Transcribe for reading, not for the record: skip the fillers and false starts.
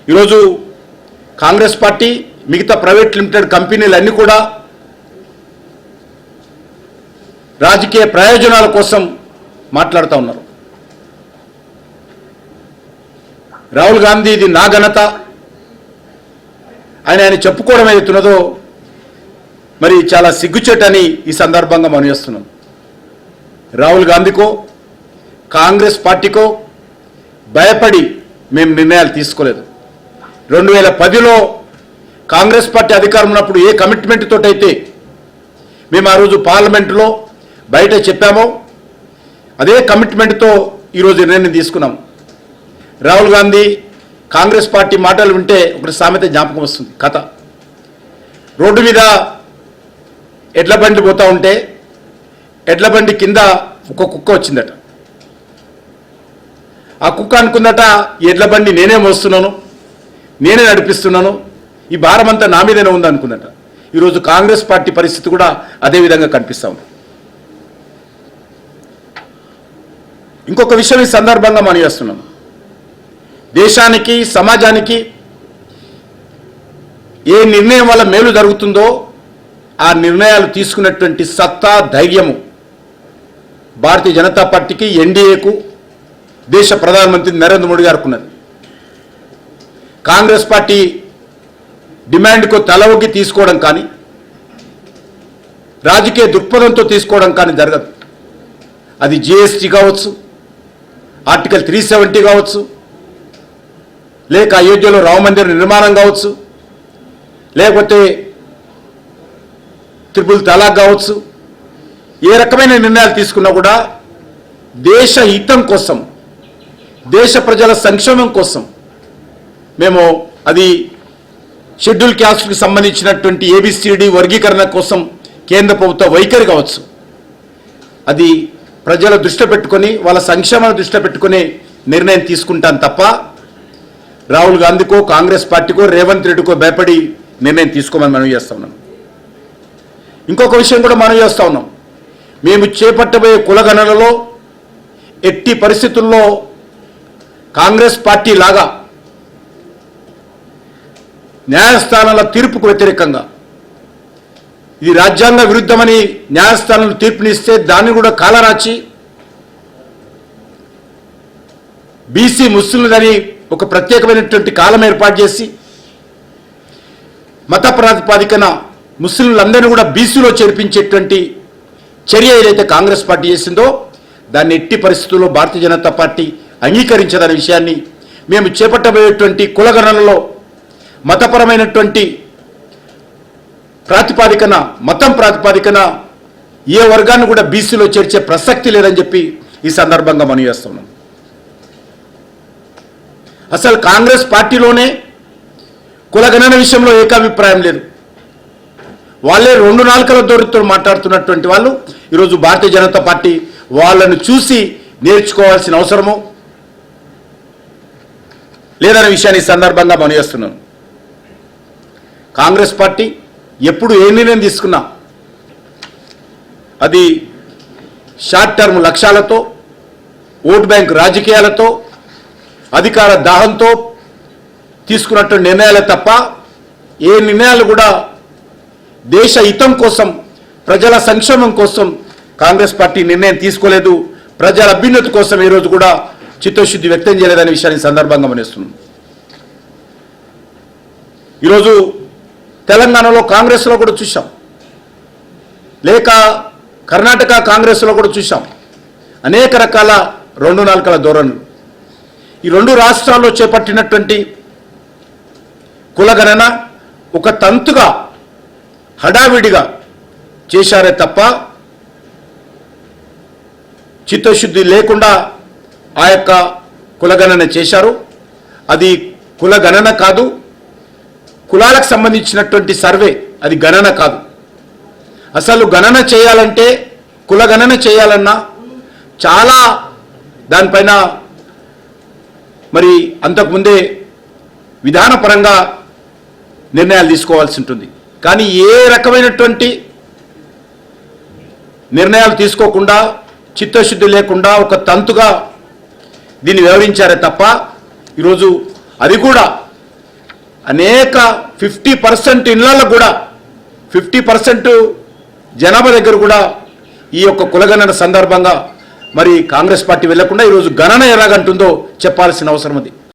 ఈరోజు కాంగ్రెస్ పార్టీ మిగతా private limited కంపెనీలన్నీ కూడా రాజకీయ ప్రయోజనాల కోసం మాట్లాడుతూ ఉన్నారు. రాహుల్ గాంధీ ఇది నా ఘనత ఆయన చెప్పుకోవడం ఏదైతున్నదో మరి చాలా సిగ్గుచేటని ఈ సందర్భంగా మనం చేస్తున్నాం. రాహుల్ గాంధీకో కాంగ్రెస్ పార్టీకో భయపడి మేము నిర్ణయాలు తీసుకోలేదు. 2010లో కాంగ్రెస్ పార్టీ అధికారం ఉన్నప్పుడు ఏ కమిట్మెంట్ తోటైతే మేము ఆ రోజు పార్లమెంటులో బయట చెప్పామో అదే కమిట్మెంట్తో ఈరోజు నిర్ణయం తీసుకున్నాం. రాహుల్ గాంధీ కాంగ్రెస్ పార్టీ మాటలు వింటే ఒకటి సామెత జ్ఞాపకం వస్తుంది. కథ, రోడ్డు మీద ఎడ్ల బండి పోతూ ఉంటే ఎడ్ల బండి కింద ఒక కుక్క వచ్చిందట. ఆ కుక్క అనుకుందట ఈ ఎడ్ల బండి నేనే మోస్తున్నాను, నేనే నడిపిస్తున్నాను, ఈ భారం అంతా నా మీదనే ఉంది అనుకుందట. ఈరోజు కాంగ్రెస్ పార్టీ పరిస్థితి కూడా అదే విధంగా కనిపిస్తూ ఉంది. ఇంకొక విషయం ఈ సందర్భంగా మనం చేస్తున్నాం. దేశానికి సమాజానికి ఏ నిర్ణయం వల్ల మేలు జరుగుతుందో ఆ నిర్ణయాలు తీసుకున్నటువంటి సత్తా ధైర్యము భారతీయ జనతా పార్టీకి, ఎన్డీఏకు, దేశ ప్రధానమంత్రి నరేంద్ర మోడీ గారికి ఉన్నది. కాంగ్రెస్ పార్టీ డిమాండ్కు తలవొగ్గి తీసుకోవడం కానీ రాజకీయ దృక్పథంతో తీసుకోవడం కానీ జరగదు. అది జిఎస్టీ కావచ్చు, ఆర్టికల్ 370 కావచ్చు, లేక అయోధ్యలో రామమందిర నిర్మాణం కావచ్చు, లేకపోతే ట్రిపుల్ తలాక్ కావచ్చు, ఏ రకమైన నిర్ణయాలు తీసుకున్నా కూడా దేశ హితం కోసం, దేశ ప్రజల సంక్షేమం కోసం మేము అది షెడ్యూల్ క్యాస్ట్కి సంబంధించినటువంటి ఏబిసిడి వర్గీకరణ కోసం కేంద్ర ప్రభుత్వ వైఖరి కావచ్చు, అది ప్రజల దృష్టి పెట్టుకొని వాళ్ళ సంక్షేమాన్ని దృష్టి పెట్టుకుని నిర్ణయం తీసుకుంటాను తప్ప రాహుల్ గాంధీకో కాంగ్రెస్ పార్టీకో రేవంత్ రెడ్డికో భయపడి నిర్ణయం తీసుకోమని మనం చేస్తూ ఉన్నాం. ఇంకొక విషయం కూడా మనం చేస్తూ ఉన్నాం. మేము చేపట్టబోయే కులగణనలో ఎట్టి పరిస్థితుల్లో కాంగ్రెస్ పార్టీ లాగా న్యాయస్థానాల తీర్పుకు వ్యతిరేకంగా ఇది రాజ్యాంగ విరుద్ధమని న్యాయస్థానాలు తీర్పునిస్తే దాన్ని కూడా కాలరాచి బీసీ ముస్లింలని ఒక ప్రత్యేకమైనటువంటి కాలం ఏర్పాటు చేసి మత ప్రాతిపదికన ముస్లింలందరినీ కూడా బీసీలో చేర్పించేటువంటి చర్య ఏదైతే కాంగ్రెస్ పార్టీ చేసిందో దాన్ని ఎట్టి పరిస్థితుల్లో భారతీయ జనతా పార్టీ అంగీకరించదనే విషయాన్ని, మేము చేపట్టబోయేటువంటి కులగణనలో మతపరమైనటువంటి ప్రాతిపాదికన, మతం ప్రాతిపాదికన ఏ వర్గాన్ని కూడా బీసీలో చేర్చే ప్రసక్తి లేదని చెప్పి ఈ సందర్భంగా మనం చేస్తున్నాం. అసలు కాంగ్రెస్ పార్టీలోనే కులగణన విషయంలో ఏకాభిప్రాయం లేదు. వాళ్ళే 2 నాలుకల దొరితో మాట్లాడుతున్నటువంటి వాళ్ళు ఈరోజు భారతీయ జనతా పార్టీ వాళ్ళను చూసి నేర్చుకోవాల్సిన అవసరము లేదనే విషయాన్ని ఈ సందర్భంగా మనం చేస్తున్నాం. కాంగ్రెస్ పార్టీ ఎప్పుడు ఏ నిర్ణయం తీసుకున్నా అది షార్ట్ టర్మ్ లక్ష్యాలతో, ఓట్ బ్యాంక్ రాజకీయాలతో, అధికార దాహంతో తీసుకున్నటువంటి నిర్ణయాలే తప్ప ఏ నిర్ణయాలు కూడా దేశ హితం కోసం, ప్రజల సంక్షేమం కోసం కాంగ్రెస్ పార్టీ నిర్ణయం తీసుకోలేదు. ప్రజల అభ్యున్నతి కోసం ఈరోజు కూడా చిత్తశుద్ధి వ్యక్తం చేయలేదనే విషయాన్ని సందర్భంగా గమనిస్తున్నాం. ఈరోజు తెలంగాణలో కాంగ్రెస్లో కూడా చూసాం, లేక కర్ణాటక కాంగ్రెస్లో కూడా చూసాం అనేక రకాల 2 నాలుకల ధోరణులు. ఈ 2 రాష్ట్రాల్లో చేపట్టినటువంటి కులగణన ఒక తంతుగా హడావిడిగా చేశారే తప్ప చిత్తశుద్ధి లేకుండా ఆ యొక్క కులగణన చేశారు. అది కులగణన కాదు, కులాలకు సంబంధించినటువంటి సర్వే, అది గణన కాదు. అసలు గణన చేయాలంటే, కులగణన చేయాలన్నా చాలా దానిపైన మరి అంతకుముందే విధానపరంగా నిర్ణయాలు తీసుకోవాల్సి ఉంటుంది. కానీ ఏ రకమైనటువంటి నిర్ణయాలు తీసుకోకుండా, చిత్తశుద్ధి లేకుండా ఒక తంతుగా దీన్ని వివరించారే తప్ప ఈరోజు అది కూడా అనేక 50% ఇళ్లలో కూడా 50% జనాభా దగ్గర కూడా ఈ యొక్క కులగణన సందర్భంగా మరి కాంగ్రెస్ పార్టీ వెళ్లకుండా ఈరోజు గణన ఎలాగంటుందో చెప్పాల్సిన అవసరం ఉంది.